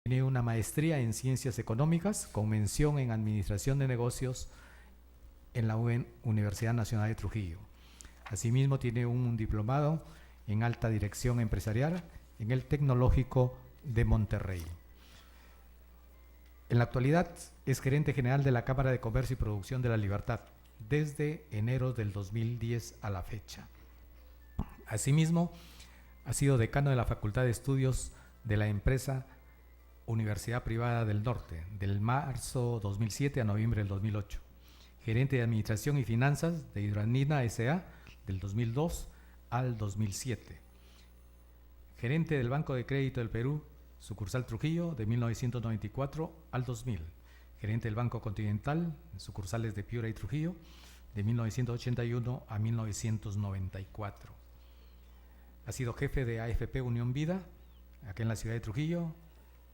Tiene una maestría en Ciencias Económicas con mención en Administración de Negocios en la Universidad Nacional de Trujillo. Asimismo, tiene un diplomado en Alta Dirección Empresarial en el Tecnológico de Monterrey. En la actualidad es gerente general de la Cámara de Comercio y Producción de La Libertad desde enero del 2010 a la fecha. Asimismo, ha sido decano de la Facultad de Estudios de la empresa Universidad Privada del Norte, del marzo 2007 a noviembre del 2008. Gerente de Administración y Finanzas de Hidroandina S.A. del 2002 al 2007. Gerente del Banco de Crédito del Perú, sucursal Trujillo, de 1994 al 2000. Gerente del Banco Continental, sucursales de Piura y Trujillo, de 1981 a 1994. Ha sido jefe de AFP Unión Vida, acá en la ciudad de Trujillo,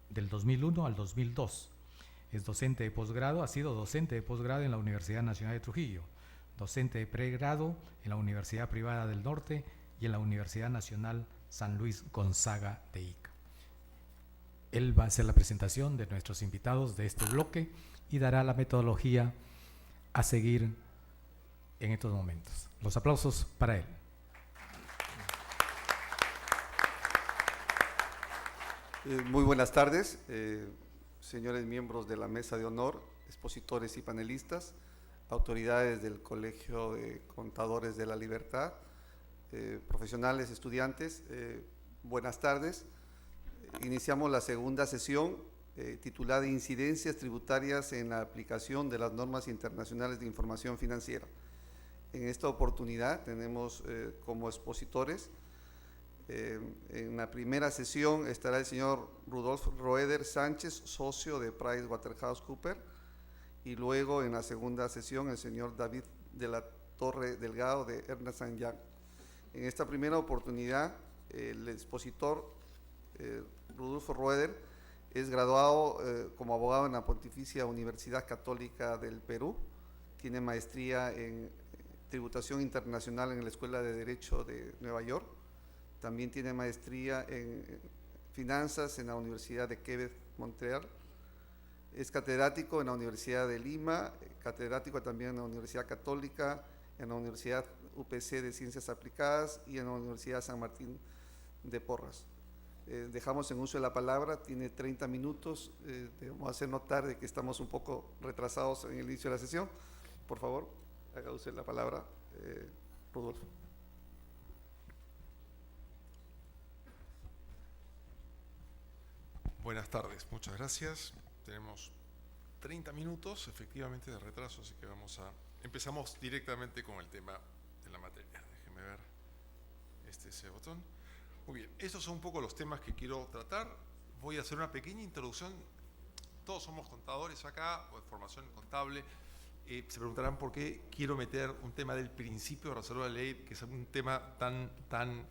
del 2001 al 2002. Es docente de posgrado, ha sido docente de posgrado en la Universidad Nacional de Trujillo, docente de pregrado en la Universidad Privada del Norte y en la Universidad Nacional San Luis Gonzaga de Ica. Él va a hacer la presentación de nuestros invitados de este bloque y dará la metodología a seguir en estos momentos. Los aplausos para él. Muy buenas tardes, señores miembros de la mesa de honor, expositores y panelistas, autoridades del Colegio de Contadores de la Libertad, profesionales, estudiantes, buenas tardes. Iniciamos la segunda sesión titulada Incidencias tributarias en la aplicación de las normas internacionales de información financiera. En esta oportunidad tenemos como expositores. En la primera sesión estará el señor Rudolf Roeder Sánchez, socio de PricewaterhouseCoopers, y luego en la segunda sesión el señor David de la Torre Delgado de Ernst & Young. En esta primera oportunidad, el expositor Rudolf Roeder es graduado como abogado en la Pontificia Universidad Católica del Perú, tiene maestría en tributación internacional en la Escuela de Derecho de Nueva York. También tiene maestría en finanzas en la Universidad de Quebec, Montreal. Es catedrático en la Universidad de Lima, catedrático también en la Universidad Católica, en la Universidad UPC de Ciencias Aplicadas y en la Universidad San Martín de Porras. Dejamos en uso de la palabra, tiene 30 minutos. Debemos hacer notar de que estamos un poco retrasados en el inicio de la sesión. Por favor, haga uso de la palabra, Rodolfo. Buenas tardes, muchas gracias. Tenemos 30 minutos efectivamente de retraso, así que empezamos directamente con el tema de la materia. Déjenme ver ese botón. Muy bien, estos son un poco los temas que quiero tratar. Voy a hacer una pequeña introducción. Todos somos contadores acá, o de formación contable. Se preguntarán por qué quiero meter un tema del principio de reserva de ley, que es un tema tan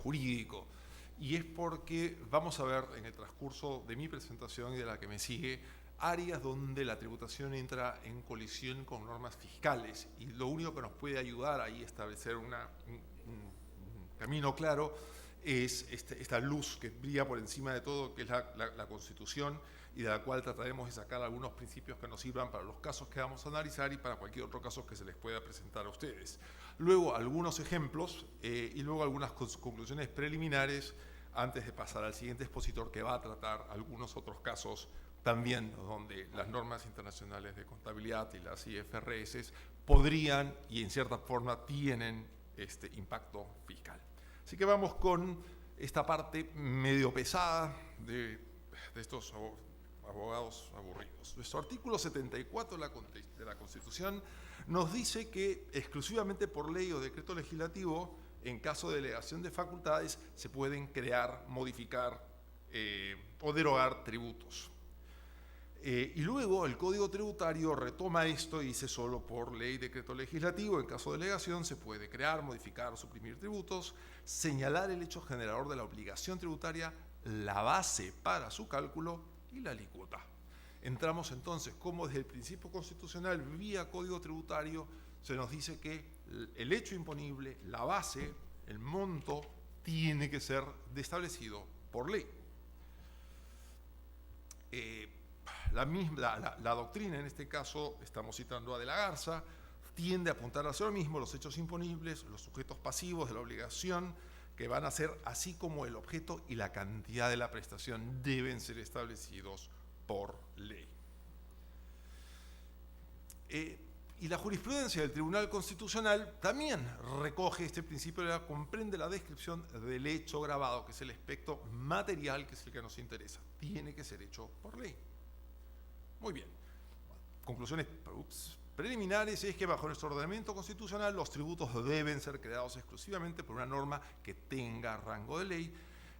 jurídico. Y es porque vamos a ver en el transcurso de mi presentación y de la que me sigue áreas donde la tributación entra en colisión con normas fiscales, y lo único que nos puede ayudar ahí a establecer un camino claro es esta luz que brilla por encima de todo, que es la Constitución, y de la cual trataremos de sacar algunos principios que nos sirvan para los casos que vamos a analizar y para cualquier otro caso que se les pueda presentar a ustedes. Luego algunos ejemplos y luego algunas conclusiones preliminares antes de pasar al siguiente expositor, que va a tratar algunos otros casos también donde las normas internacionales de contabilidad y las IFRS podrían y en cierta forma tienen impacto fiscal. Así que vamos con esta parte medio pesada de estos abogados aburridos. Nuestro artículo 74 de la Constitución nos dice que exclusivamente por ley o decreto legislativo, en caso de delegación de facultades, se pueden crear, modificar o derogar tributos. Y luego el Código Tributario retoma esto y dice: solo por ley, decreto legislativo, en caso de delegación, se puede crear, modificar o suprimir tributos, señalar el hecho generador de la obligación tributaria, la base para su cálculo y la alícuota. Entramos entonces como desde el principio constitucional vía Código Tributario se nos dice que el hecho imponible, la base, el monto, tiene que ser establecido por ley. la doctrina, en este caso estamos citando a De la Garza, tiende a apuntar hacia lo mismo: los hechos imponibles, los sujetos pasivos de la obligación, que van a ser, así como el objeto y la cantidad de la prestación, deben ser establecidos por ley. Y la jurisprudencia del Tribunal Constitucional también recoge este principio, comprende la descripción del hecho grabado, que es el aspecto material, que es el que nos interesa. Tiene que ser hecho por ley. Muy bien. Conclusiones preliminares es que bajo nuestro ordenamiento constitucional los tributos deben ser creados exclusivamente por una norma que tenga rango de ley.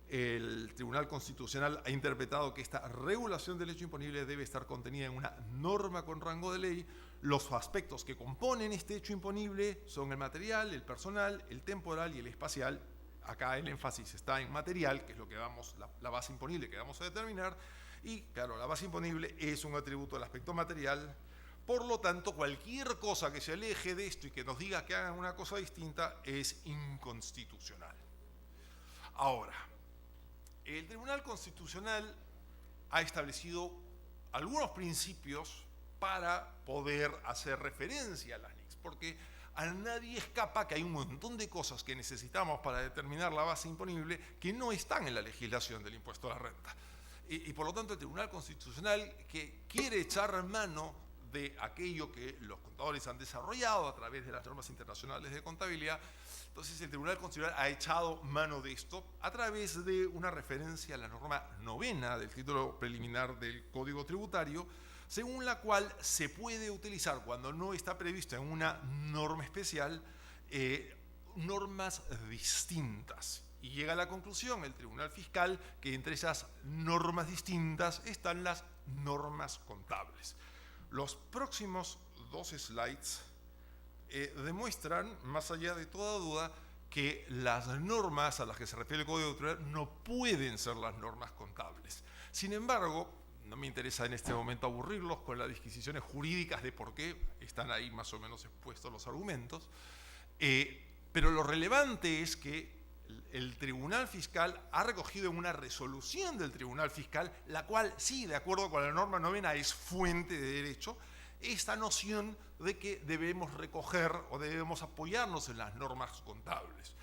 El Tribunal Constitucional ha interpretado que esta regulación del hecho imponible debe estar contenida en una norma con rango de ley. Los aspectos que componen este hecho imponible son el material, el personal, el temporal y el espacial. Acá el énfasis está en material, que es lo que la base imponible que vamos a determinar. Y claro, la base imponible es un atributo del aspecto material. Por lo tanto, cualquier cosa que se aleje de esto y que nos diga que hagan una cosa distinta es inconstitucional. Ahora, el Tribunal Constitucional ha establecido algunos principios para poder hacer referencia a las NICs, porque a nadie escapa que hay un montón de cosas que necesitamos para determinar la base imponible que no están en la legislación del impuesto a la renta. Y por lo tanto, el Tribunal Constitucional, que quiere echar mano de aquello que los contadores han desarrollado a través de las normas internacionales de contabilidad, entonces el Tribunal Constitucional ha echado mano de esto a través de una referencia a la norma 9ª del título preliminar del Código Tributario, según la cual se puede utilizar, cuando no está previsto en una norma especial, normas distintas. Y llega a la conclusión el Tribunal Fiscal que entre esas normas distintas están las normas contables. Los próximos 2 slides demuestran, más allá de toda duda, que las normas a las que se refiere el Código Tributario no pueden ser las normas contables. Sin embargo, no me interesa en este momento aburrirlos con las disquisiciones jurídicas de por qué, están ahí más o menos expuestos los argumentos, pero lo relevante es que el Tribunal Fiscal ha recogido en una resolución del Tribunal Fiscal, la cual sí, de acuerdo con la norma 9ª, es fuente de derecho, esta noción de que debemos recoger o debemos apoyarnos en las normas contables.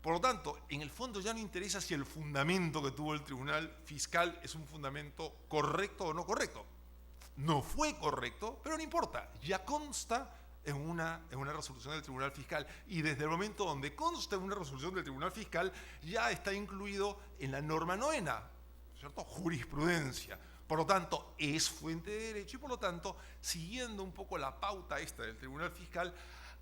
Por lo tanto, en el fondo ya no interesa si el fundamento que tuvo el Tribunal Fiscal es un fundamento correcto o no correcto. No fue correcto, pero no importa, ya consta en una resolución del Tribunal Fiscal, y desde el momento donde consta en una resolución del Tribunal Fiscal ya está incluido en la norma 9ª, ¿cierto? Jurisprudencia. Por lo tanto, es fuente de derecho y por lo tanto, siguiendo un poco la pauta esta del Tribunal Fiscal,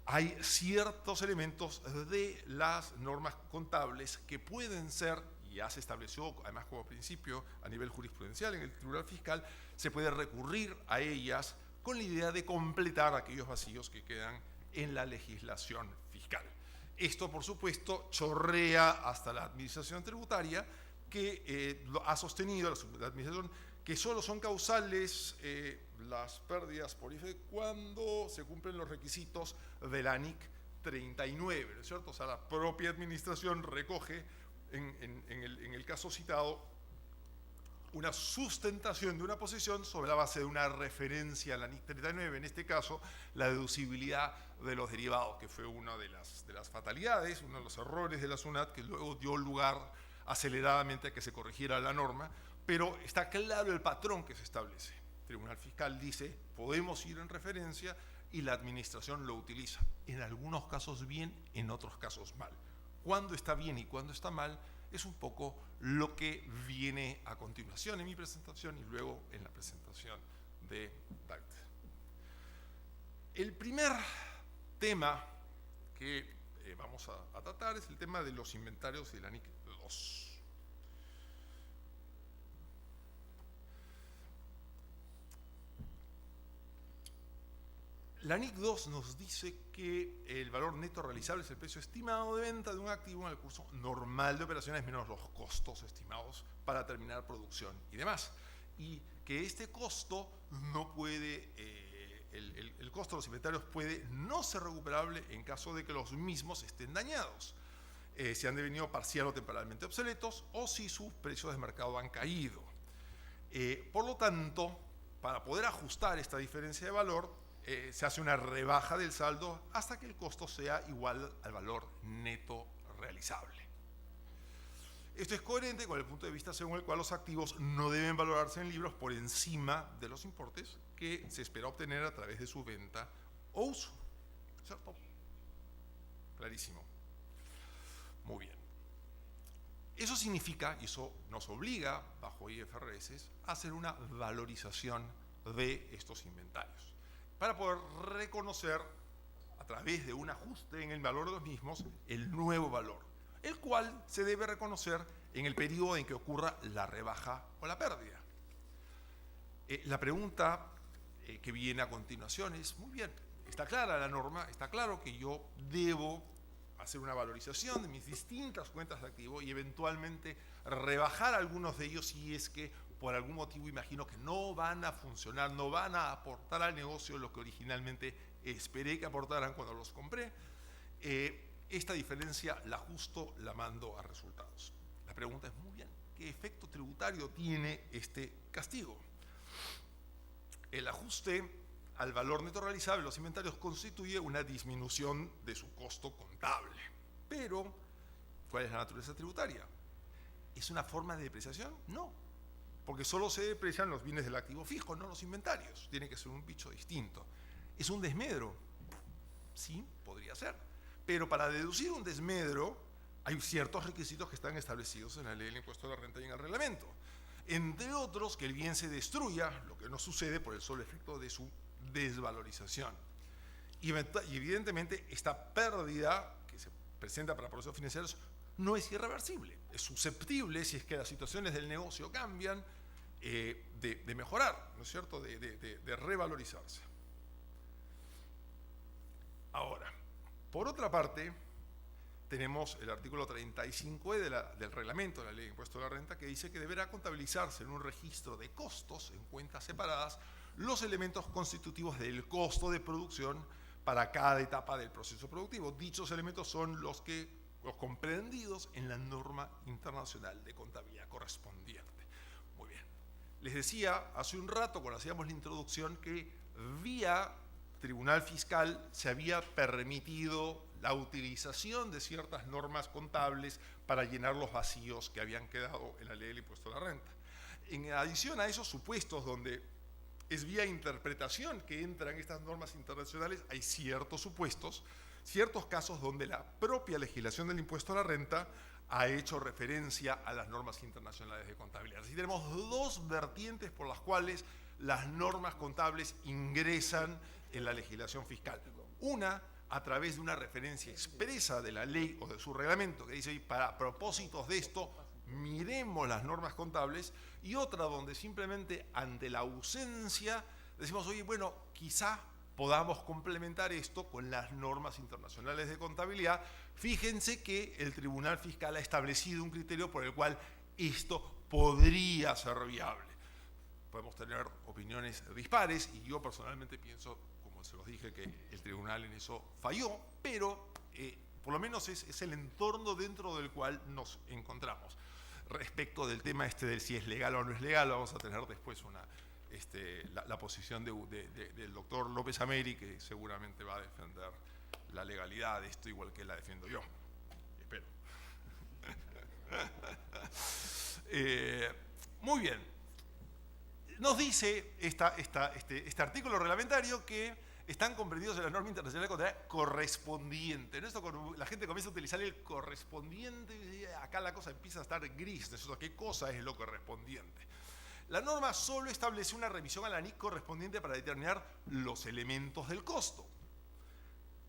hay ciertos elementos de las normas contables que pueden ser, y ya se estableció además como principio a nivel jurisprudencial en el Tribunal Fiscal, se puede recurrir a ellas con la idea de completar aquellos vacíos que quedan en la legislación fiscal. Esto, por supuesto, chorrea hasta la administración tributaria, que ha sostenido, la administración, que solo son causales las pérdidas por IFE cuando se cumplen los requisitos de la NIC 39, ¿no es cierto? O sea, la propia administración recoge en el caso citado una sustentación de una posición sobre la base de una referencia a la NIC 39, en este caso la deducibilidad de los derivados, que fue una de las fatalidades, uno de los errores de la SUNAT, que luego dio lugar aceleradamente a que se corrigiera la norma, pero está claro el patrón que se establece. El Tribunal Fiscal dice, podemos ir en referencia, y la administración lo utiliza. En algunos casos bien, en otros casos mal. Cuándo está bien y cuándo está mal es un poco lo que viene a continuación en mi presentación y luego en la presentación de Dagt. El primer tema que vamos a tratar es el tema de los inventarios de la NIC 2. La NIC 2 nos dice que el valor neto realizable es el precio estimado de venta de un activo en el curso normal de operaciones menos los costos estimados para terminar producción y demás. Y que este costo no puede, el costo de los inventarios puede no ser recuperable en caso de que los mismos estén dañados, si han devenido parcial o temporalmente obsoletos o si sus precios de mercado han caído. Por lo tanto, para poder ajustar esta diferencia de valor, se hace una rebaja del saldo hasta que el costo sea igual al valor neto realizable. Esto es coherente con el punto de vista según el cual los activos no deben valorarse en libros por encima de los importes que se espera obtener a través de su venta o uso. ¿Cierto? Clarísimo. Muy bien. Eso significa, y eso nos obliga, bajo IFRS, a hacer una valorización de estos inventarios, para poder reconocer, a través de un ajuste en el valor de los mismos, el nuevo valor, el cual se debe reconocer en el periodo en que ocurra la rebaja o la pérdida. La pregunta que viene a continuación es, muy bien, está clara la norma, está claro que yo debo hacer una valorización de mis distintas cuentas de activo y eventualmente rebajar algunos de ellos si es que por algún motivo imagino que no van a funcionar, no van a aportar al negocio lo que originalmente esperé que aportaran cuando los compré. Esta diferencia la ajusto, la mando a resultados. La pregunta es, muy bien, ¿qué efecto tributario tiene este castigo? El ajuste al valor neto realizable de los inventarios constituye una disminución de su costo contable. Pero, ¿cuál es la naturaleza tributaria? ¿Es una forma de depreciación? No, porque solo se deprecian los bienes del activo fijo, no los inventarios. Tiene que ser un bicho distinto. ¿Es un desmedro? Sí, podría ser. Pero para deducir un desmedro hay ciertos requisitos que están establecidos en la ley del impuesto a la renta y en el reglamento. Entre otros, que el bien se destruya, lo que no sucede por el solo efecto de su desvalorización. Y evidentemente esta pérdida que se presenta para procesos financieros no es irreversible, es susceptible, si es que las situaciones del negocio cambian, de mejorar, ¿no es cierto?, de revalorizarse. Ahora, por otra parte, tenemos el artículo 35E del reglamento de la ley de impuesto a la renta, que dice que deberá contabilizarse en un registro de costos en cuentas separadas los elementos constitutivos del costo de producción para cada etapa del proceso productivo. Dichos elementos son los comprendidos en la norma internacional de contabilidad correspondiente. Muy bien. Les decía hace un rato, cuando hacíamos la introducción, que vía Tribunal Fiscal se había permitido la utilización de ciertas normas contables para llenar los vacíos que habían quedado en la ley del impuesto a la renta. En adición a esos supuestos donde es vía interpretación que entran estas normas internacionales, hay ciertos supuestos, ciertos casos donde la propia legislación del impuesto a la renta ha hecho referencia a las normas internacionales de contabilidad. Así tenemos dos vertientes por las cuales las normas contables ingresan en la legislación fiscal. Una, a través de una referencia expresa de la ley o de su reglamento, que dice, para propósitos de esto, miremos las normas contables, y otra donde simplemente ante la ausencia decimos, oye, bueno, quizá podamos complementar esto con las normas internacionales de contabilidad. Fíjense que el Tribunal Fiscal ha establecido un criterio por el cual esto podría ser viable. Podemos tener opiniones dispares y yo personalmente pienso, como se los dije, que el tribunal en eso falló, pero por lo menos es el entorno dentro del cual nos encontramos. Respecto del tema del si es legal o no es legal, vamos a tener después la posición del doctor López Ameri, que seguramente va a defender la legalidad de esto igual que la defiendo yo. Espero. Muy bien. Nos dice este artículo reglamentario que están comprendidos en la norma internacional de contabilidad correspondiente. ¿No? Esto, la gente comienza a utilizar el correspondiente y acá la cosa empieza a estar gris. ¿No? ¿Qué cosa es lo correspondiente? La norma solo establece una revisión a la NIC correspondiente para determinar los elementos del costo.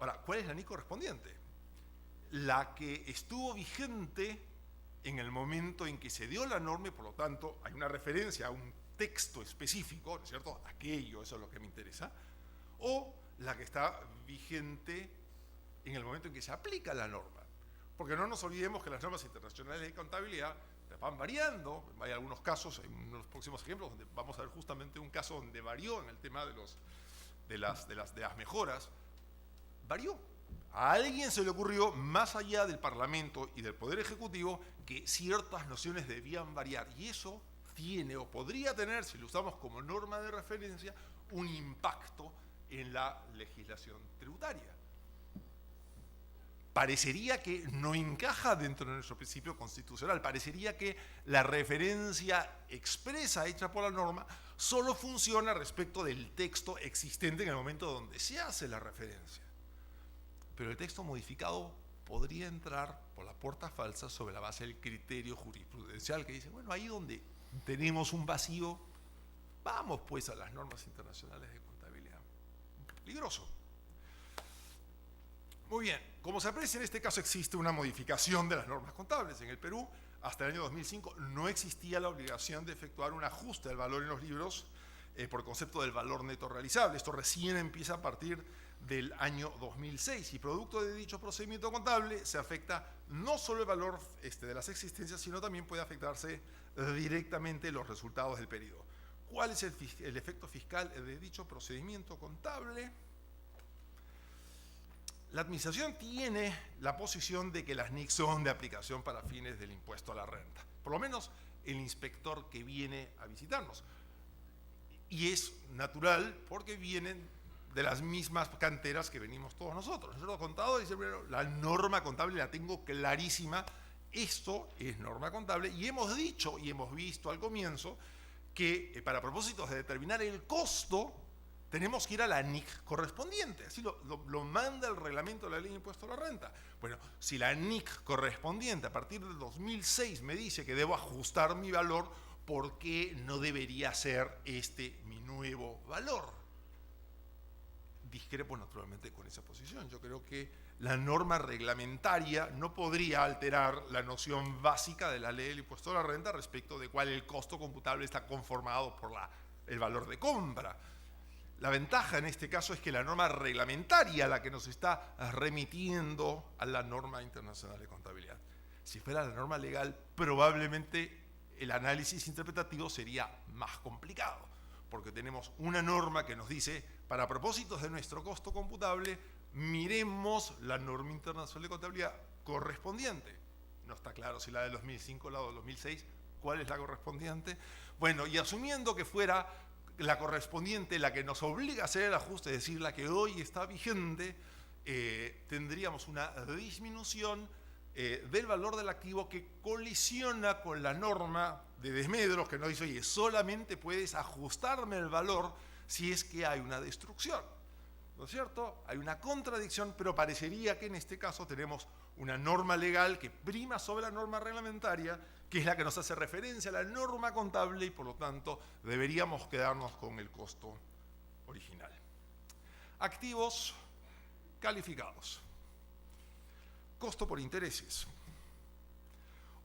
Ahora, ¿cuál es la NIC correspondiente? La que estuvo vigente en el momento en que se dio la norma y por lo tanto hay una referencia a un texto específico, ¿no es cierto? Aquello, eso es lo que me interesa. O la que está vigente en el momento en que se aplica la norma. Porque no nos olvidemos que las normas internacionales de contabilidad van variando. Hay algunos casos, en los próximos ejemplos, donde vamos a ver justamente un caso donde varió en el tema de las mejoras. Varió. A alguien se le ocurrió, más allá del Parlamento y del Poder Ejecutivo, que ciertas nociones debían variar. Y eso tiene o podría tener, si lo usamos como norma de referencia, un impacto en la legislación tributaria. Parecería que no encaja dentro de nuestro principio constitucional, parecería que la referencia expresa hecha por la norma solo funciona respecto del texto existente en el momento donde se hace la referencia. Pero el texto modificado podría entrar por la puerta falsa sobre la base del criterio jurisprudencial que dice, bueno, ahí donde tenemos un vacío, vamos pues a las normas internacionales de contabilidad. Peligroso. Muy bien, como se aprecia, en este caso existe una modificación de las normas contables. En el Perú, hasta el año 2005, no existía la obligación de efectuar un ajuste al valor en los libros por concepto del valor neto realizable. Esto recién empieza a partir del año 2006 y producto de dicho procedimiento contable se afecta no solo el valor de las existencias, sino también puede afectarse directamente los resultados del periodo. ¿Cuál es el efecto fiscal de dicho procedimiento contable? La administración tiene la posición de que las NIC son de aplicación para fines del impuesto a la renta, por lo menos el inspector que viene a visitarnos. Y es natural porque vienen de las mismas canteras que venimos todos nosotros. Nosotros contadores dicen, bueno, la norma contable la tengo clarísima, esto es norma contable, y hemos dicho y hemos visto al comienzo que para propósitos de determinar el costo, tenemos que ir a la NIC correspondiente. Así lo manda el reglamento de la ley de impuesto a la renta. Bueno, si la NIC correspondiente a partir del 2006 me dice que debo ajustar mi valor, ¿por qué no debería ser mi nuevo valor? Discrepo naturalmente con esa posición. Yo creo que la norma reglamentaria no podría alterar la noción básica de la ley del impuesto a la renta respecto de cuál el costo computable está conformado por el valor de compra. La ventaja en este caso es que la norma reglamentaria la que nos está remitiendo a la norma internacional de contabilidad. Si fuera la norma legal, probablemente el análisis interpretativo sería más complicado, porque tenemos una norma que nos dice, para propósitos de nuestro costo computable, miremos la norma internacional de contabilidad correspondiente. No está claro si la del 2005 o la del 2006, ¿cuál es la correspondiente? Bueno, y asumiendo que fuera la correspondiente, la que nos obliga a hacer el ajuste, es decir, la que hoy está vigente, tendríamos una disminución del valor del activo que colisiona con la norma de desmedros que nos dice, oye, solamente puedes ajustarme el valor si es que hay una destrucción. ¿No es cierto? Hay una contradicción, pero parecería que en este caso tenemos una norma legal que prima sobre la norma reglamentaria, que es la que nos hace referencia a la norma contable y por lo tanto deberíamos quedarnos con el costo original. Activos calificados. Costo por intereses.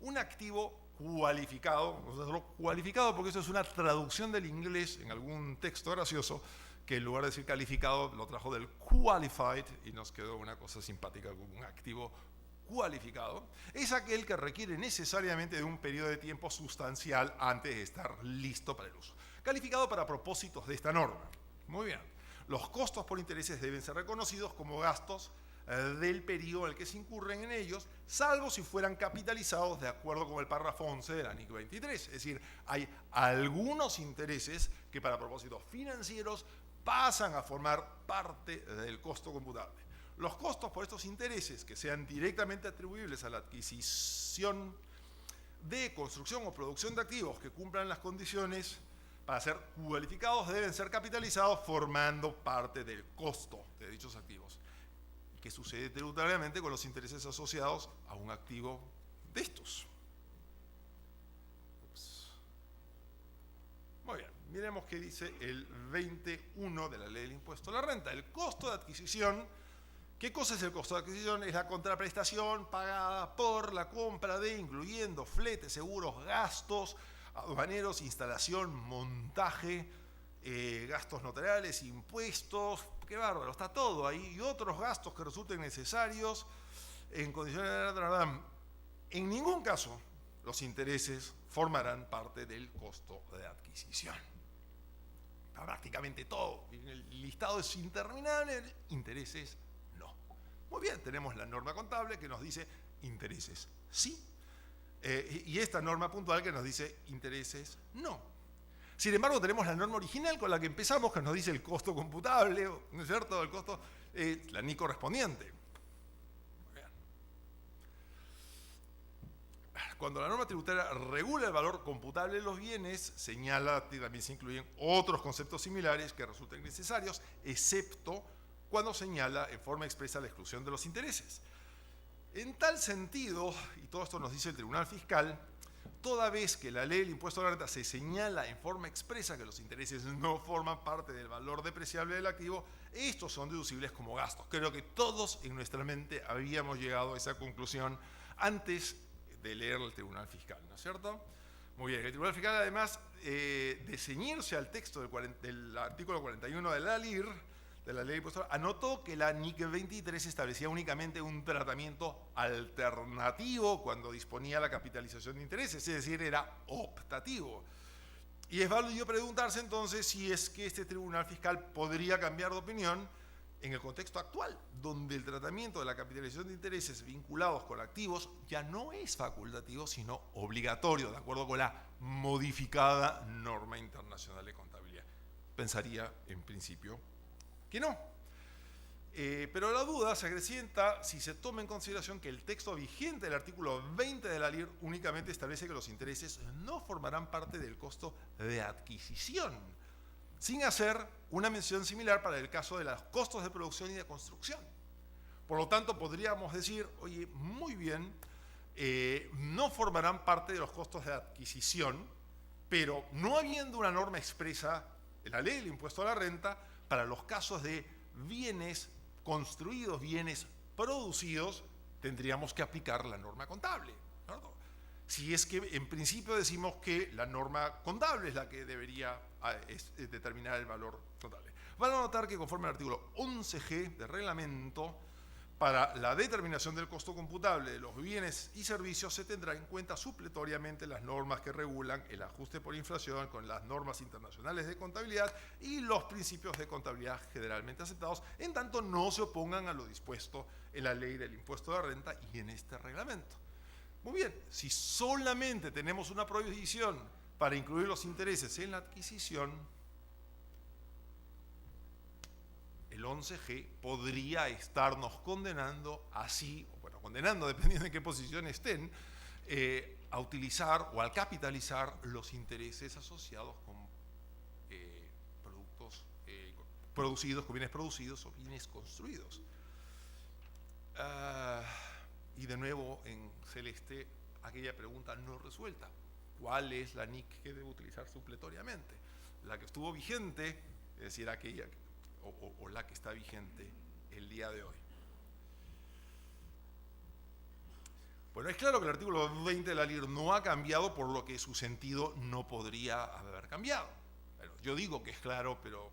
Un activo cualificado, cualificado porque eso es una traducción del inglés en algún texto gracioso, que en lugar de decir calificado lo trajo del qualified y nos quedó una cosa simpática como un activo cualificado, es aquel que requiere necesariamente de un periodo de tiempo sustancial antes de estar listo para el uso. Calificado para propósitos de esta norma. Muy bien. Los costos por intereses deben ser reconocidos como gastos del periodo en el que se incurren en ellos, salvo si fueran capitalizados de acuerdo con el párrafo 11 de la NIC 23. Es decir, hay algunos intereses que para propósitos financieros pasan a formar parte del costo computable. Los costos por estos intereses que sean directamente atribuibles a la adquisición de construcción o producción de activos que cumplan las condiciones para ser cualificados deben ser capitalizados formando parte del costo de dichos activos. ¿Qué sucede tributariamente con los intereses asociados a un activo de estos? Muy bien, miremos qué dice el 21 de la ley del impuesto a la renta. El costo de adquisición, ¿qué cosa es el costo de adquisición? Es la contraprestación pagada por la compra de, incluyendo fletes, seguros, gastos aduaneros, instalación, montaje, gastos notariales, impuestos, qué bárbaro, está todo ahí, y otros gastos que resulten necesarios en condiciones de... En ningún caso los intereses formarán parte del costo de adquisición. Prácticamente todo. El listado es interminable, intereses no. Muy bien, tenemos la norma contable que nos dice intereses sí, y esta norma puntual que nos dice intereses no. Sin embargo, tenemos la norma original con la que empezamos, que nos dice el costo computable, ¿no es cierto? El costo, la NIC correspondiente. Cuando la norma tributaria regula el valor computable de los bienes, señala que también se incluyen otros conceptos similares que resulten necesarios, excepto cuando señala en forma expresa la exclusión de los intereses. En tal sentido, y todo esto nos dice el Tribunal Fiscal, toda vez que la ley del impuesto a la renta se señala en forma expresa que los intereses no forman parte del valor depreciable del activo, estos son deducibles como gastos. Creo que todos en nuestra mente habíamos llegado a esa conclusión antes de leer el Tribunal Fiscal, ¿no es cierto? Muy bien, el Tribunal Fiscal además de ceñirse al texto del artículo 41 de la LIR, de la Ley de Impuestos, anotó que la NIC 23 establecía únicamente un tratamiento alternativo cuando disponía la capitalización de intereses, es decir, era optativo. Y es válido preguntarse entonces si es que este Tribunal Fiscal podría cambiar de opinión en el contexto actual, donde el tratamiento de la capitalización de intereses vinculados con activos ya no es facultativo, sino obligatorio, de acuerdo con la modificada norma internacional de contabilidad. Pensaría, en principio, que no. Pero la duda se acrecienta si se toma en consideración que el texto vigente del artículo 20 de la LIR únicamente establece que los intereses no formarán parte del costo de adquisición, sin hacer una mención similar para el caso de los costos de producción y de construcción. Por lo tanto, podríamos decir, oye, muy bien, no formarán parte de los costos de adquisición, pero no habiendo una norma expresa en la ley del impuesto a la renta para los casos de bienes construidos, bienes producidos, tendríamos que aplicar la norma contable, ¿no? Si es que en principio decimos que la norma contable es la que debería determinar el valor contable. Van a notar que conforme al artículo 11G del reglamento, para la determinación del costo computable de los bienes y servicios se tendrá en cuenta supletoriamente las normas que regulan el ajuste por inflación con las normas internacionales de contabilidad y los principios de contabilidad generalmente aceptados, en tanto no se opongan a lo dispuesto en la ley del impuesto de la renta y en este reglamento. Muy bien, si solamente tenemos una prohibición para incluir los intereses en la adquisición, el 11G podría estarnos condenando así, bueno, condenando dependiendo de qué posición estén, a utilizar o al capitalizar los intereses asociados con productos producidos, con bienes producidos o bienes construidos. Y de nuevo en celeste, aquella pregunta no resuelta. ¿Cuál es la NIC que debe utilizar supletoriamente? La que estuvo vigente, es decir, aquella o la que está vigente el día de hoy. Bueno, es claro que el artículo 20 de la LIR no ha cambiado, por lo que su sentido no podría haber cambiado. Bueno, yo digo que es claro, pero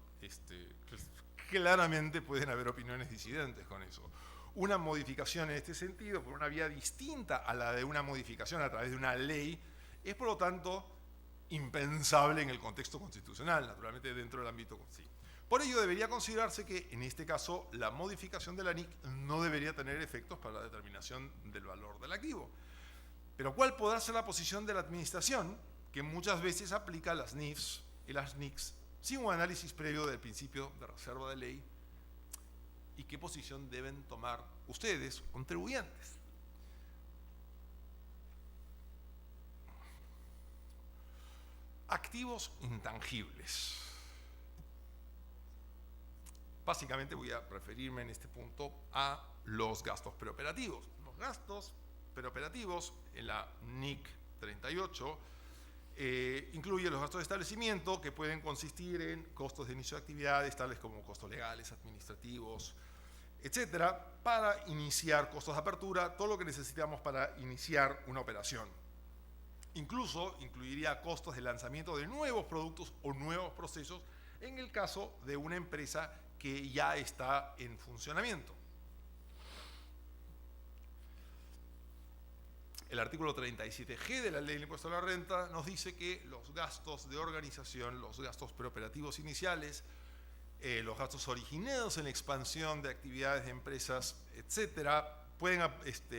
claramente pueden haber opiniones disidentes con eso. Una modificación en este sentido, por una vía distinta a la de una modificación a través de una ley, es por lo tanto impensable en el contexto constitucional, naturalmente dentro del ámbito sí. Por ello debería considerarse que en este caso la modificación de la NIC no debería tener efectos para la determinación del valor del activo. Pero ¿cuál podrá ser la posición de la administración, que muchas veces aplica las NIFs y las NICs sin un análisis previo del principio de reserva de ley? ¿Y qué posición deben tomar ustedes, contribuyentes? Activos intangibles. Básicamente voy a referirme en este punto a los gastos preoperativos. Los gastos preoperativos en la NIC 38 incluye los gastos de establecimiento, que pueden consistir en costos de inicio de actividades, tales como costos legales, administrativos, etcétera, para iniciar costos de apertura, todo lo que necesitamos para iniciar una operación. Incluso incluiría costos de lanzamiento de nuevos productos o nuevos procesos en el caso de una empresa que ya está en funcionamiento. El artículo 37G de la Ley del Impuesto a la Renta nos dice que los gastos de organización, los gastos preoperativos iniciales, los gastos originados en la expansión de actividades de empresas, etcétera, pueden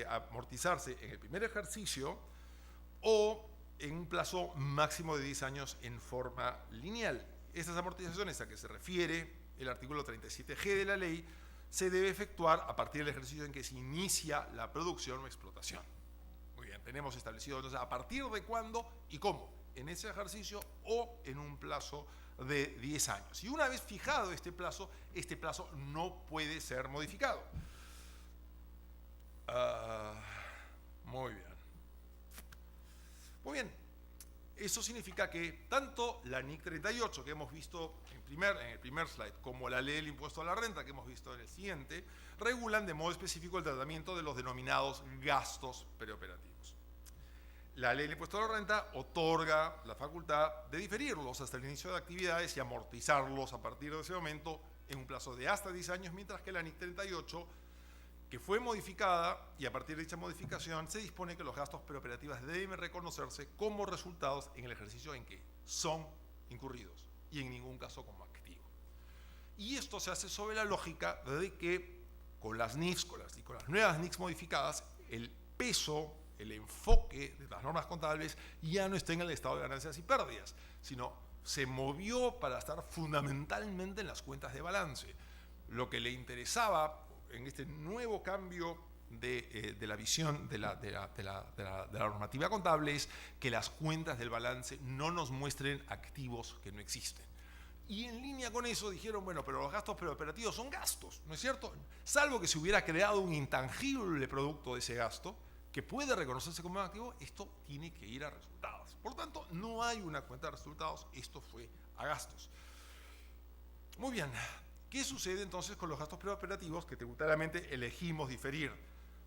amortizarse en el primer ejercicio o en un plazo máximo de 10 años en forma lineal. Estas amortizaciones a que se refiere el artículo 37G de la ley se debe efectuar a partir del ejercicio en que se inicia la producción o explotación. Muy bien, tenemos establecido entonces a partir de cuándo y cómo, en ese ejercicio o en un plazo de 10 años. Y una vez fijado este plazo no puede ser modificado. Muy bien. Muy bien. Eso significa que tanto la NIC 38 que hemos visto en el primer slide como la ley del impuesto a la renta que hemos visto en el siguiente regulan de modo específico el tratamiento de los denominados gastos preoperativos. La ley del impuesto a la renta otorga la facultad de diferirlos hasta el inicio de actividades y amortizarlos a partir de ese momento en un plazo de hasta 10 años, mientras que la NIC 38, que fue modificada y a partir de dicha modificación se dispone que los gastos preoperativos deben reconocerse como resultados en el ejercicio en que son incurridos y en ningún caso como activo. Y esto se hace sobre la lógica de que con las NICs y con las nuevas NICs modificadas, el peso, el enfoque de las normas contables ya no está en el estado de ganancias y pérdidas, sino se movió para estar fundamentalmente en las cuentas de balance. Lo que le interesaba en este nuevo cambio de la visión de la normativa contable es que las cuentas del balance no nos muestren activos que no existen. Y en línea con eso dijeron, bueno, pero los gastos preoperativos son gastos, ¿no es cierto? Salvo que se hubiera creado un intangible producto de ese gasto que puede reconocerse como activo, esto tiene que ir a resultados. Por tanto, no hay una cuenta de resultados, esto fue a gastos. Muy bien. ¿Qué sucede entonces con los gastos preoperativos que tributariamente elegimos diferir?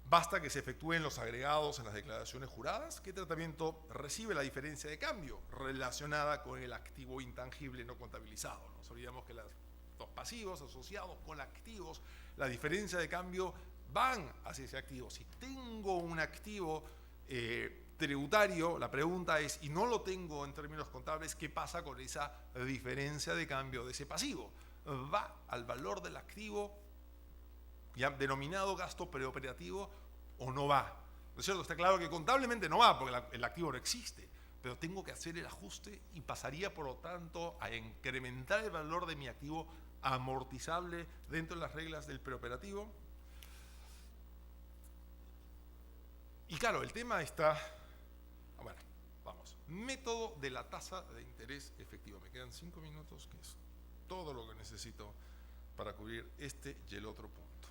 ¿Basta que se efectúen los agregados en las declaraciones juradas? ¿Qué tratamiento recibe la diferencia de cambio relacionada con el activo intangible no contabilizado? No nos olvidemos que los pasivos asociados con activos, la diferencia de cambio van hacia ese activo. Si tengo un activo tributario, la pregunta es, y no lo tengo en términos contables, ¿qué pasa con esa diferencia de cambio de ese pasivo? ¿Va al valor del activo ya denominado gasto preoperativo o no va? ¿No es cierto? Está claro que contablemente no va porque el activo no existe, pero tengo que hacer el ajuste y pasaría por lo tanto a incrementar el valor de mi activo amortizable dentro de las reglas del preoperativo. Y claro, el tema está, bueno, vamos, método de la tasa de interés efectivo. Me quedan 5 minutos, que es todo lo que necesito para cubrir este y el otro punto.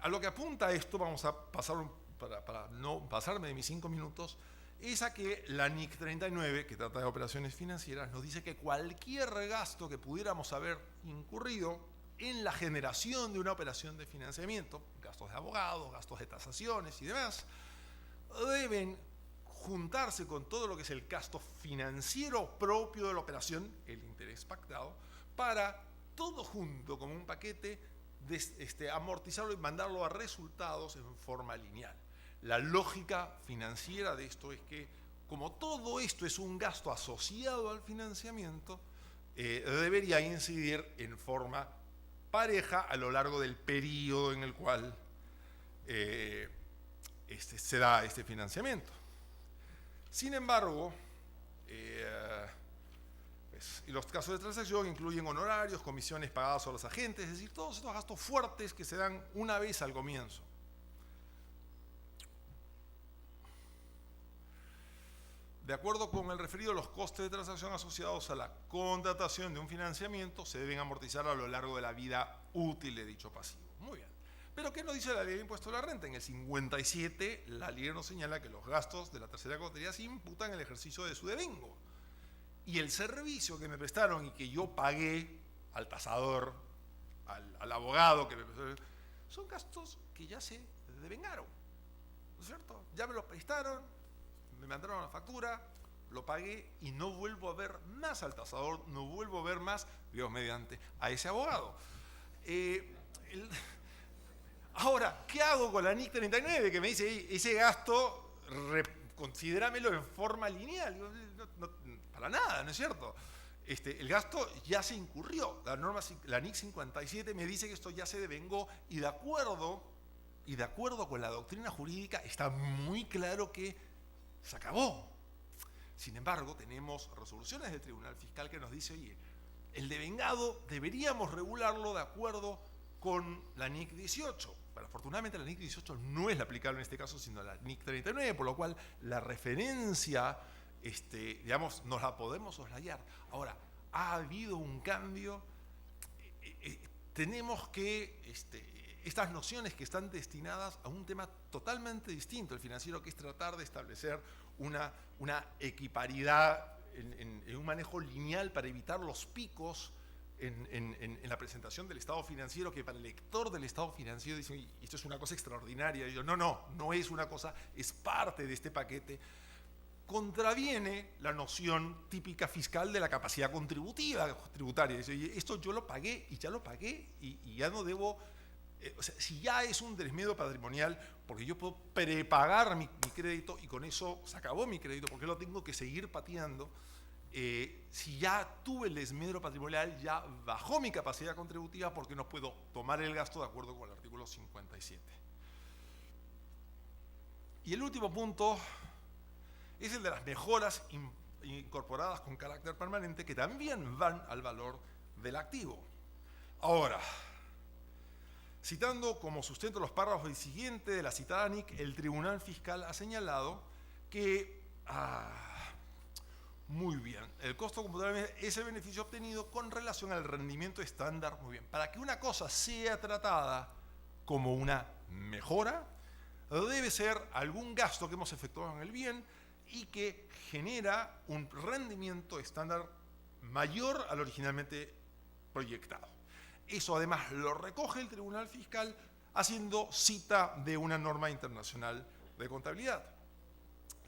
A lo que apunta esto, vamos a pasar, para no pasarme de mis 5 minutos, es a que la NIC 39, que trata de operaciones financieras, nos dice que cualquier gasto que pudiéramos haber incurrido en la generación de una operación de financiamiento, gastos de abogados, gastos de tasaciones y demás, deben juntarse con todo lo que es el gasto financiero propio de la operación, el interés pactado, para todo junto como un paquete amortizarlo y mandarlo a resultados en forma lineal. La lógica financiera de esto es que como todo esto es un gasto asociado al financiamiento, debería incidir en forma pareja a lo largo del periodo en el cual se da este financiamiento. Sin embargo, y los casos de transacción incluyen honorarios, comisiones pagadas a los agentes, es decir, todos estos gastos fuertes que se dan una vez al comienzo. De acuerdo con el referido, los costes de transacción asociados a la contratación de un financiamiento se deben amortizar a lo largo de la vida útil de dicho pasivo. Muy bien. Pero ¿qué nos dice la ley de impuesto a la renta? En el 57, la ley nos señala que los gastos de la tercera categoría se imputan en el ejercicio de su devengo. Y el servicio que me prestaron y que yo pagué al tasador, al abogado que me prestó, son gastos que ya se devengaron, ¿no es cierto? Ya me lo prestaron, me mandaron la factura, lo pagué y no vuelvo a ver más al tasador, no vuelvo a ver más, Dios mediante, a ese abogado. Ahora, ¿qué hago con la NIC 39 que me dice ese gasto, considéramelo en forma lineal? Para nada, ¿no es cierto? El gasto ya se incurrió. La NIC 57 me dice que esto ya se devengó y de acuerdo con la doctrina jurídica está muy claro que se acabó. Sin embargo, tenemos resoluciones del Tribunal Fiscal que nos dice, oye, el devengado deberíamos regularlo de acuerdo con la NIC 18. Bueno, afortunadamente la NIC 18 no es la aplicable en este caso, sino la NIC 39, por lo cual la referencia, digamos, nos la podemos soslayar. Ahora, ha habido un cambio, tenemos que, estas nociones que están destinadas a un tema totalmente distinto, el financiero, que es tratar de establecer una equiparidad en un manejo lineal para evitar los picos en la presentación del estado financiero, que para el lector del estado financiero dice, esto es una cosa extraordinaria. Y yo, no es una cosa, es parte de este paquete. Contraviene la noción típica fiscal de la capacidad tributaria. Dice, esto yo lo pagué y ya lo pagué y ya no debo, o sea, si ya es un desmedro patrimonial, porque yo puedo prepagar mi crédito y con eso se acabó mi crédito, porque lo tengo que seguir pateando. Si ya tuve el desmedro patrimonial, ya bajó mi capacidad contributiva porque no puedo tomar el gasto de acuerdo con el artículo 57. Y el último punto es el de las mejoras incorporadas con carácter permanente, que también van al valor del activo. Ahora, citando como sustento los párrafos del siguiente de la citada NIC, el Tribunal Fiscal ha señalado que, muy bien, el costo computable es el beneficio obtenido con relación al rendimiento estándar. Muy bien, para que una cosa sea tratada como una mejora, debe ser algún gasto que hemos efectuado en el bien y que genera un rendimiento estándar mayor al originalmente proyectado. Eso además lo recoge el Tribunal Fiscal haciendo cita de una norma internacional de contabilidad.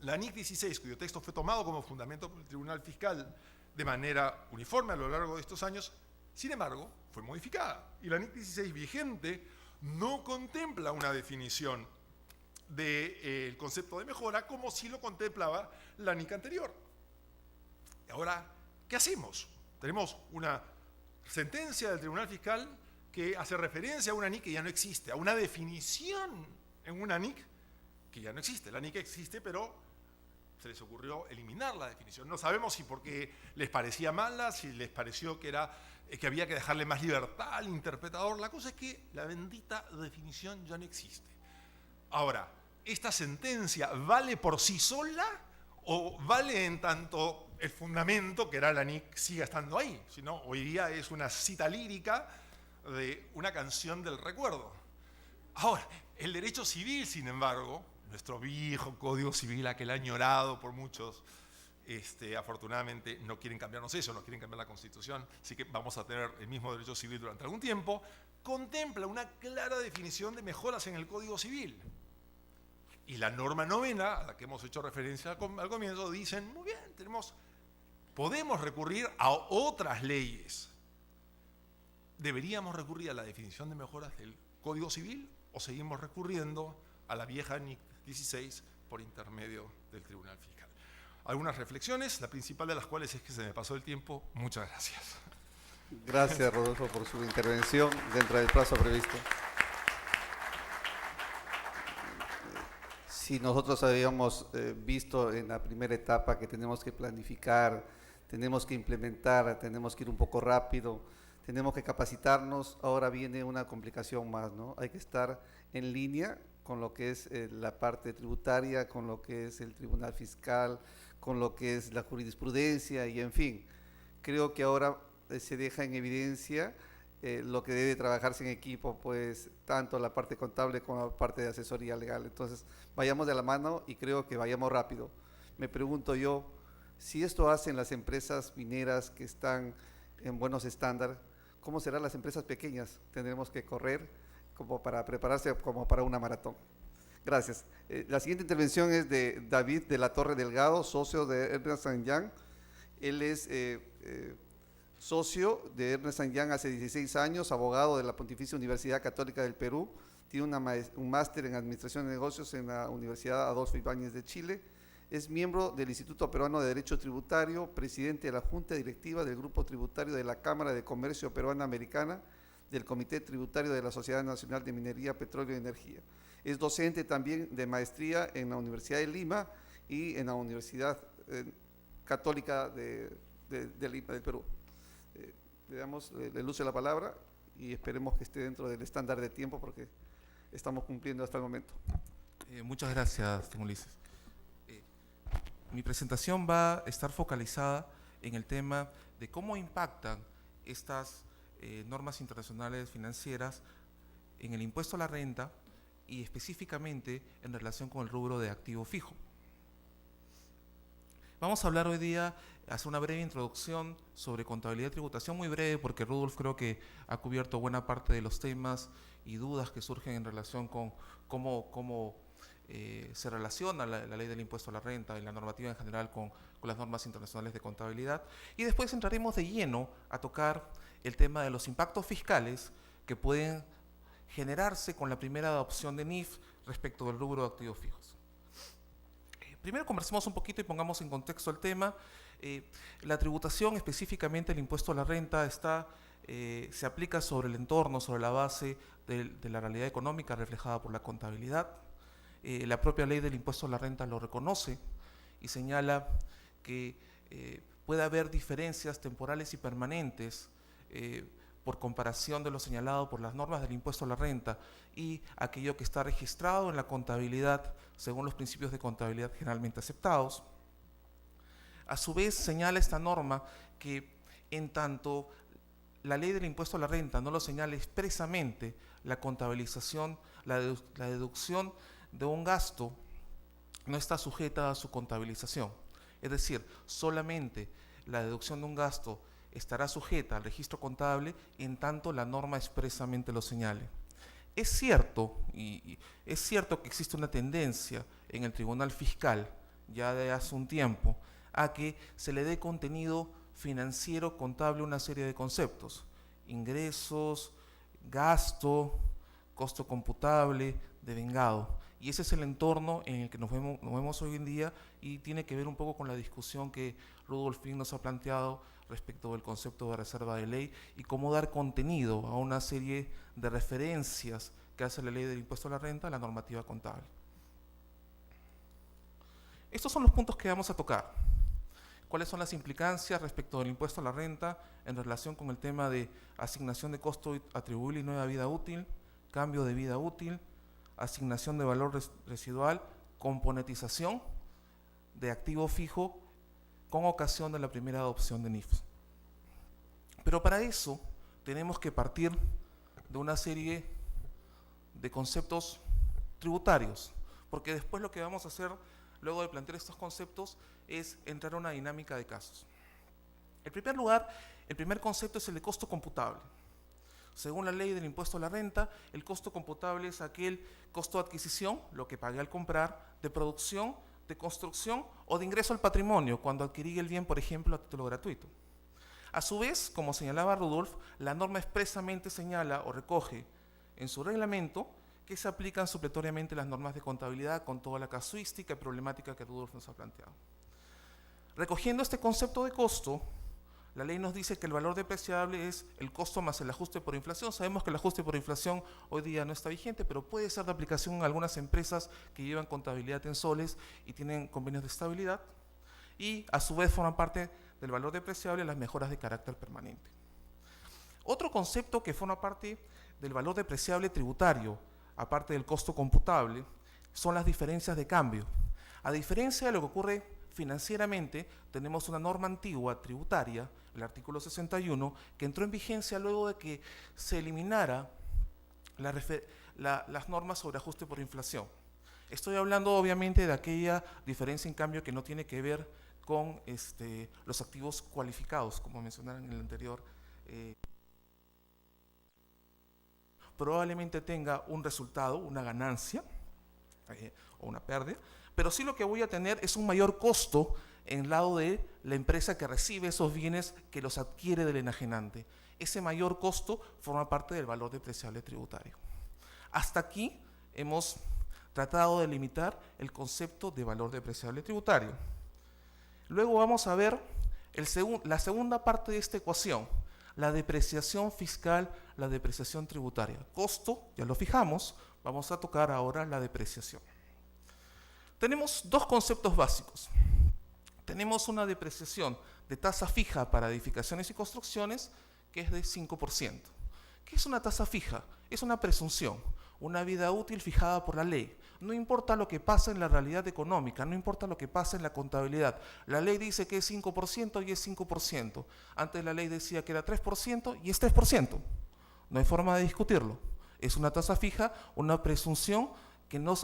La NIC 16, cuyo texto fue tomado como fundamento por el Tribunal Fiscal de manera uniforme a lo largo de estos años, sin embargo, fue modificada. Y la NIC 16 vigente no contempla una definición del concepto de mejora como si lo contemplaba la NIC anterior. Y ahora, ¿qué hacemos? Tenemos una sentencia del Tribunal Fiscal que hace referencia a una NIC que ya no existe, a una definición en una NIC que ya no existe. La NIC existe, pero se les ocurrió eliminar la definición. No sabemos si porque les parecía mala, si les pareció que había que dejarle más libertad al interpretador. La cosa es que la bendita definición ya no existe. Ahora, ¿esta sentencia vale por sí sola o vale en tanto el fundamento, que era la NIC, siga estando ahí? Si no, hoy día es una cita lírica de una canción del recuerdo. Ahora, el derecho civil, sin embargo, nuestro viejo Código Civil, aquel añorado por muchos, afortunadamente no quieren cambiarnos eso, no quieren cambiar la Constitución, así que vamos a tener el mismo derecho civil durante algún tiempo, contempla una clara definición de mejoras en el Código Civil. Y la norma novena, a la que hemos hecho referencia al comienzo, dicen, muy bien, podemos recurrir a otras leyes. ¿Deberíamos recurrir a la definición de mejoras del Código Civil o seguimos recurriendo a la vieja NIC 16 por intermedio del Tribunal Fiscal? Algunas reflexiones, la principal de las cuales es que se me pasó el tiempo. Muchas gracias. Gracias, Rodolfo, por su intervención dentro del plazo previsto. Si nosotros habíamos visto en la primera etapa que tenemos que planificar, tenemos que implementar, tenemos que ir un poco rápido, tenemos que capacitarnos, ahora viene una complicación más, ¿no? Hay que estar en línea con lo que es la parte tributaria, con lo que es el Tribunal Fiscal, con lo que es la jurisprudencia y en fin. Creo que ahora se deja en evidencia lo que debe trabajarse en equipo, pues tanto la parte contable como la parte de asesoría legal. Entonces, vayamos de la mano y creo que vayamos rápido. Me pregunto yo, si esto hacen las empresas mineras que están en buenos estándares, ¿cómo serán las empresas pequeñas? Tendremos que correr como para prepararse como para una maratón. Gracias. La siguiente intervención es de David de la Torre Delgado, socio de Ernst & Young. Él es socio de Ernst & Young hace 16 años, abogado de la Pontificia Universidad Católica del Perú, tiene un máster en Administración de Negocios en la Universidad Adolfo Ibáñez de Chile, es miembro del Instituto Peruano de Derecho Tributario, presidente de la Junta Directiva del Grupo Tributario de la Cámara de Comercio Peruana Americana, del Comité Tributario de la Sociedad Nacional de Minería, Petróleo y Energía. Es docente también de maestría en la Universidad de Lima y en la Universidad Católica de Lima, del Perú. Le luce la palabra y esperemos que esté dentro del estándar de tiempo porque estamos cumpliendo hasta el momento. Muchas gracias, don Ulises. Mi presentación va a estar focalizada en el tema de cómo impactan estas normas internacionales financieras en el impuesto a la renta y específicamente en relación con el rubro de activo fijo. Vamos a hablar hoy día, hacer una breve introducción sobre contabilidad y tributación, muy breve porque Rudolf creo que ha cubierto buena parte de los temas y dudas que surgen en relación con cómo se relaciona la ley del impuesto a la renta y la normativa en general con las normas internacionales de contabilidad. Y después entraremos de lleno a tocar el tema de los impactos fiscales que pueden generarse con la primera adopción de NIF respecto del rubro de activos fijos. Primero conversemos un poquito y pongamos en contexto el tema. La tributación, específicamente el impuesto a la renta, se aplica sobre el entorno, sobre la base de la realidad económica reflejada por la contabilidad. La propia ley del impuesto a la renta lo reconoce y señala que puede haber diferencias temporales y permanentes por comparación de lo señalado por las normas del impuesto a la renta y aquello que está registrado en la contabilidad según los principios de contabilidad generalmente aceptados. A su vez señala esta norma que en tanto la ley del impuesto a la renta no lo señala expresamente, la contabilización, la deducción de un gasto no está sujeta a su contabilización. Es decir, solamente la deducción de un gasto estará sujeta al registro contable en tanto la norma expresamente lo señale. Es cierto, y es cierto que existe una tendencia en el Tribunal Fiscal, ya de hace un tiempo, a que se le dé contenido financiero contable a una serie de conceptos: ingresos, gasto, costo computable, devengado. Y ese es el entorno en el que nos vemos hoy en día y tiene que ver un poco con la discusión que Rudolf Fink nos ha planteado respecto del concepto de reserva de ley y cómo dar contenido a una serie de referencias que hace la ley del impuesto a la renta a la normativa contable. Estos son los puntos que vamos a tocar. ¿Cuáles son las implicancias respecto del impuesto a la renta en relación con el tema de asignación de costo atribuible y nueva vida útil, cambio de vida útil, asignación de valor residual, componentización de activo fijo con ocasión de la primera adopción de NIF? Pero para eso tenemos que partir de una serie de conceptos tributarios, porque después lo que vamos a hacer luego de plantear estos conceptos es entrar a una dinámica de casos. En primer lugar, el primer concepto es el de costo computable. Según la ley del impuesto a la renta, el costo computable es aquel costo de adquisición, lo que pagué al comprar, de producción, de construcción o de ingreso al patrimonio, cuando adquirí el bien, por ejemplo, a título gratuito. A su vez, como señalaba Rudolf, la norma expresamente señala o recoge en su reglamento que se aplican supletoriamente las normas de contabilidad con toda la casuística y problemática que Rudolf nos ha planteado. Recogiendo este concepto de costo, la ley nos dice que el valor depreciable es el costo más el ajuste por inflación. Sabemos que el ajuste por inflación hoy día no está vigente, pero puede ser de aplicación en algunas empresas que llevan contabilidad en soles y tienen convenios de estabilidad. Y a su vez forman parte del valor depreciable las mejoras de carácter permanente. Otro concepto que forma parte del valor depreciable tributario, aparte del costo computable, son las diferencias de cambio. A diferencia de lo que ocurre financieramente, tenemos una norma antigua tributaria, el artículo 61, que entró en vigencia luego de que se eliminara las normas sobre ajuste por inflación. Estoy hablando obviamente de aquella diferencia en cambio que no tiene que ver con los activos cualificados, como mencionaron en el anterior. Probablemente tenga un resultado, una ganancia o una pérdida, pero sí lo que voy a tener es un mayor costo en el lado de la empresa que recibe esos bienes que los adquiere del enajenante. Ese mayor costo forma parte del valor depreciable tributario. Hasta aquí hemos tratado de limitar el concepto de valor depreciable tributario. Luego vamos a ver la segunda parte de esta ecuación, la depreciación fiscal, la depreciación tributaria. Costo, ya lo fijamos, vamos a tocar ahora la depreciación. Tenemos dos conceptos básicos. Tenemos una depreciación de tasa fija para edificaciones y construcciones que es de 5%. ¿Qué es una tasa fija? Es una presunción, una vida útil fijada por la ley. No importa lo que pase en la realidad económica, no importa lo que pase en la contabilidad. La ley dice que es 5% y es 5%. Antes la ley decía que era 3% y es 3%. No hay forma de discutirlo. Es una tasa fija, una presunción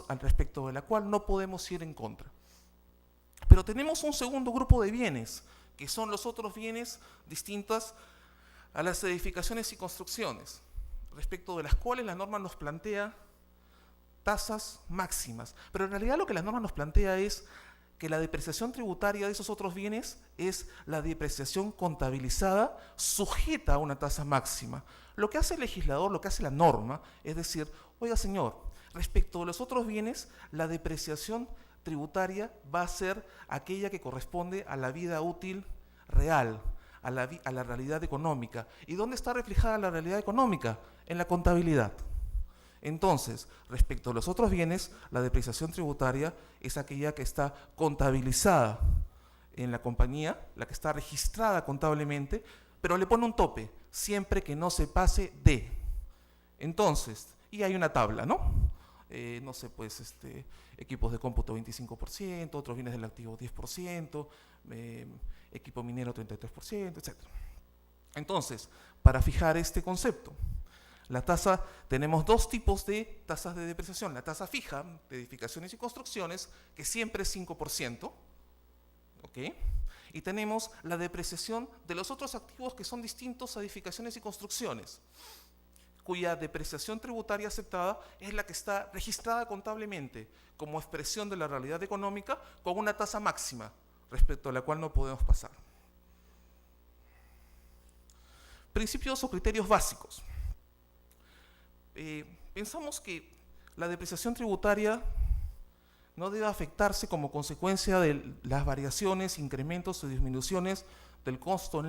al respecto de la cual no podemos ir en contra. Pero tenemos un segundo grupo de bienes, que son los otros bienes distintos a las edificaciones y construcciones, respecto de las cuales la norma nos plantea tasas máximas. Pero en realidad lo que la norma nos plantea es que la depreciación tributaria de esos otros bienes es la depreciación contabilizada sujeta a una tasa máxima. Lo que hace el legislador, lo que hace la norma, es decir, oiga señor, respecto de los otros bienes, la depreciación tributaria va a ser aquella que corresponde a la vida útil real, a la realidad económica. ¿Y dónde está reflejada la realidad económica? En la contabilidad. Entonces, respecto a los otros bienes, la depreciación tributaria es aquella que está contabilizada en la compañía, la que está registrada contablemente, pero le pone un tope, siempre que no se pase de. Entonces, y hay una tabla, ¿no? No sé, pues, equipos de cómputo 25%, otros bienes del activo 10%, equipo minero 33%, etc. Entonces, para fijar este concepto, la tasa, tenemos dos tipos de tasas de depreciación. La tasa fija de edificaciones y construcciones, que siempre es 5%, ¿ok? Y tenemos la depreciación de los otros activos que son distintos a edificaciones y construcciones, cuya depreciación tributaria aceptada es la que está registrada contablemente como expresión de la realidad económica con una tasa máxima respecto a la cual no podemos pasar. Principios o criterios básicos. Pensamos que la depreciación tributaria no debe afectarse como consecuencia de las variaciones, incrementos o disminuciones del costo en